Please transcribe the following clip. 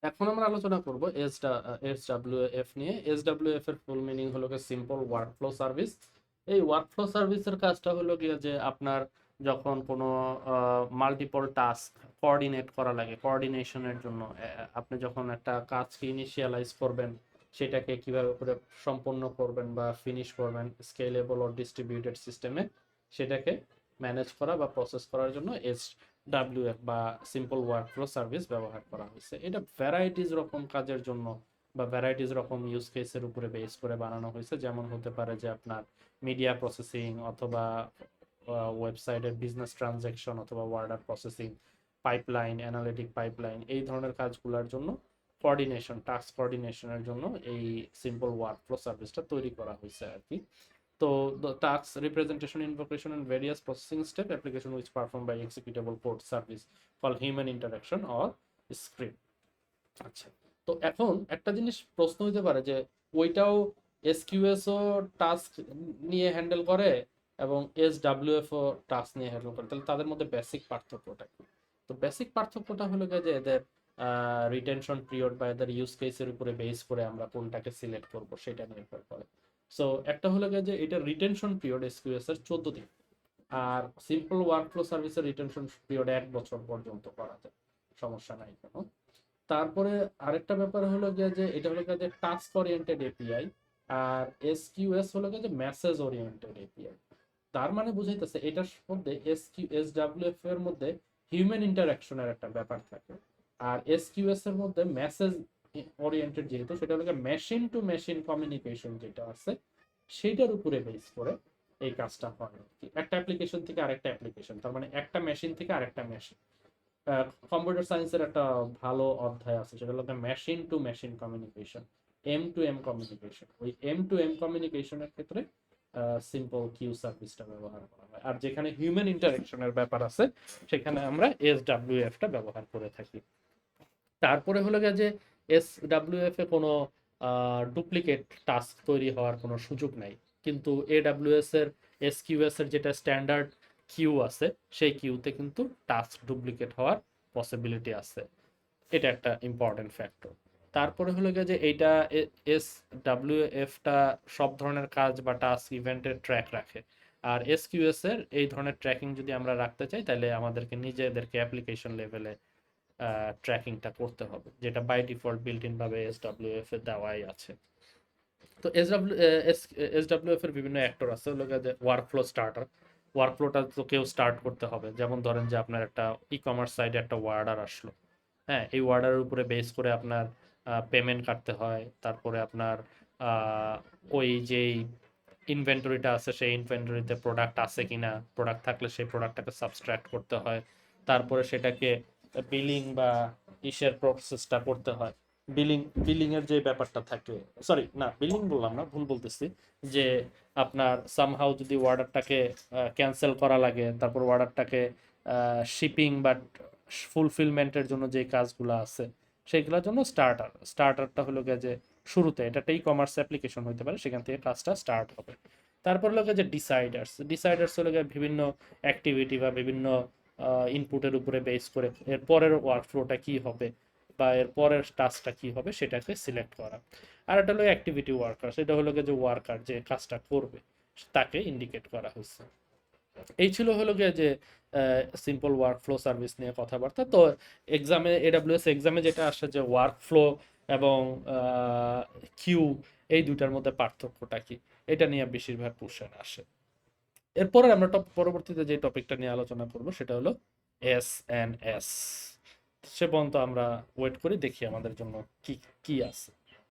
এখন আমরা আলোচনা করব এসডব্লিউএফ নিয়ে। এসডব্লিউএফ এর ফুল মিনিং হলো গিয়ে সিম্পল ওয়ার্কফ্লো সার্ভিস। এই ওয়ার্কফ্লো সার্ভিসের কাজটা হলো গিয়ে যে আপনার যখন কোনো মাল্টিপল টাস্ক কোঅর্ডিনেট করা লাগে, কোঅর্ডিনেশনের জন্য আপনি যখন একটা কাজকে ইনিশিয়ালাইজ করবেন, সেটাকে কিভাবে করে সম্পন্ন করবেন বা ফিনিশ করবেন স্কেলেবল ও ডিস্ট্রিবিউটেড সিস্টেমে, সেটাকে ম্যানেজ করা বা প্রসেস করার জন্য ডাব্লিউএফ বা সিম্পল ওয়ার্কফ্লো সার্ভিস ব্যবহার করা হয়েছে। এটা ভ্যারাইটিস রকম কাজের জন্য বা ভ্যারাইটিস রকম ইউজ কেসের উপরে বেস করে বানানো হয়েছে। যেমন হতে পারে যে আপনার মিডিয়া প্রসেসিং, অথবা ওয়েবসাইটের বিজনেস ট্রানজ্যাকশন, অথবা order processing, pipeline, analytic pipeline, এই ধরনের কাজগুলোর জন্য কোঅর্ডিনেশন, টাস্ক কোঅর্ডিনেশনের জন্য এই সিম্পল ওয়ার্কফ্লো সার্ভিসটা তৈরি করা হয়েছে আর কি। তো the task representation, invocation and various processing step application which performed by executable code service called human interaction or script। আচ্ছা, তো এখন একটা জিনিস প্রশ্ন হতে পারে যে ওইটাও এসকিউএস ও টাস্ক নিয়ে হ্যান্ডেল করে এবং এসডব্লিউএফ ও টাস্ক নিয়ে হ্যান্ডেল করে, তাহলে তাদের মধ্যে বেসিক পার্থক্যটা কি? তো বেসিক পার্থক্যটা হলো যে এদের রিটেনশন পিরিয়ড বা এদের ইউজ কেসের উপরে বেস করে আমরা কোনটাকে সিলেক্ট করব সেটা নির্ভর করে। সো একটা হলো যে এটা রিটেনশন পিরিয়ড এসকিউএস এর 14 দিন, আর সিম্পল ওয়ার্কফ্লো সার্ভিসের রিটেনশন পিরিয়ড 1 বছর পর্যন্ত করা যায়, সমস্যা নাই কোনো। তারপরে আরেকটা ব্যাপার হলো গিয়ে যে এটা হলো গিয়ে যে টাস্ক ওরিয়েন্টেড এপিআই, আর এসকিউএস হলো গিয়ে যে মেসেজ ওরিয়েন্টেড এপিআই। তার মানে বুঝাইতেছে এটার মধ্যে এসডব্লিউএফ এর মধ্যে হিউম্যান ইন্টারাকশনের একটা ব্যাপার থাকে, আর এসকিউএস এর মধ্যে মেসেজ ওরিয়েন্টেড, যেহেতু সেটা হলো মেশিন টু মেশিন কমিউনিকেশন যেটা আছে, সেইটার উপরে বেস করে এই কাজটা হয় আর কি। একটা অ্যাপ্লিকেশন থেকে আরেকটা অ্যাপ্লিকেশন, তার মানে একটা মেশিন থেকে আরেকটা মেশিন। কম্পিউটার সায়েন্সের একটা ভালো অধ্যায় আছে, সেটা হলো machine to machine communication, M to M communication. ওই এম টু এম কমিউনিকেশনের ক্ষেত্রে সিম্পল কিউ সার্ভিসটা ব্যবহার করা হয়, আর যেখানে হিউম্যান ইন্টারাকশনের ব্যাপার আছে সেখানে আমরা এসডব্লিউএফটা ব্যবহার করে থাকি। তারপরে হলো গিয়ে যে এসডব্লিউএফ এ কোনো ডুপ্লিকেট টাস্ক তৈরি হওয়ার কোনো সুযোগ নাই, কিন্তু এডব্লিউএস এর এসকিউএস এর যেটা স্ট্যান্ডার্ড কিউ আছে, সেই কিউতে কিন্তু টাস্ক ডুপ্লিকেট হওয়ার পসিবিলিটি আছে। এটা একটা ইম্পর্টেন্ট ফ্যাক্টর। তারপরে হলো গিয়ে যে এইটা এসডব্লিউএফটা সব ধরনের কাজ বা টাস্ক ইভেন্টের ট্র্যাক রাখে, আর এসকিউএস এর এই ধরনের ট্র্যাকিং যদি আমরা রাখতে চাই তাহলে আমাদেরকে নিজেদেরকে অ্যাপ্লিকেশন লেভেলে ট্র্যাকিংটা করতে হবে, যেটা বাই ডিফল্ট বিল্ট ইন ভাবে এসডব্লিউএফ এ দেওয়াই আছে। তো এসডব্লিউএফ এর বিভিন্ন অ্যাক্টর আছে, হলো যে ওয়ার্কফ্লো স্টার্টার। ওয়ার্কফ্লোটা তো কেউ স্টার্ট করতে হবে, যেমন ধরেন যে আপনার একটা ই কমার্স সাইটে একটা অর্ডার আসলো, হ্যাঁ, এই অর্ডারের উপরে বেস করে আপনার পেমেন্ট কাটতে হয়, তারপরে আপনার ওই যেই ইনভেন্টরিটা আছে সেই ইনভেন্টরিতে প্রোডাক্ট আছে কিনা, প্রোডাক্ট থাকলে সেই প্রোডাক্টটাকে সাবস্ট্রাক্ট করতে হয়, তারপরে সেটাকে বিলিং বা ইসের প্রসেসটা করতে হয়। বিলিং এর যে ব্যাপারটা থাকে, সরি না, বিলিং বললাম না, ভুল বলতেছি, যে আপনার সামহাউ যদি অর্ডারটাকে ক্যান্সেল করা লাগে, তারপর অর্ডারটাকে শিপিং বা ফুলফিলমেন্টের জন্য যে কাজগুলো আছে সেইগুলোর জন্য স্টার্টারটা হলো গিয়ে যে শুরুতে, এটা ই কমার্স অ্যাপ্লিকেশন হতে পারে, সেখান থেকে কাজটা স্টার্ট হবে। তারপর হলো গিয়ে যে ডিসাইডার্স হলো গিয়ে বিভিন্ন অ্যাক্টিভিটি বা বিভিন্ন ইনপুটের উপরে বেস করে এর পরের ওয়ার্কফ্লোটা কি হবে বা এর পরের টাস্কটা কি হবে সেটাকে সিলেক্ট করা। আর এটা হলো অ্যাক্টিভিটি ওয়ার্কার, সেটা হলো গিয়ে যে ওয়ার্কার যে কাজটা করবে তাকে ইন্ডিকেট করা হয়েছে। এই ছিল হলো গিয়ে যে সিম্পল ওয়ার্কফ্লো সার্ভিস নিয়ে কথাবার্তা। তো এক্সামে, এডব্লিউএস এক্সামে যেটা আসে যে ওয়ার্কফ্লো এবং কিউ, এই দুইটার মধ্যে পার্থক্যটা কি, এটা নিয়ে বেশিরভাগ কোশ্চেন আসে। এরপরে আমরা পরবর্তীতে যে টপিকটা নিয়ে আলোচনা করব সেটা হলো এস। সে পর্যন্ত আমরা ওয়েট করি, দেখি আমাদের জন্য কি কি আছে।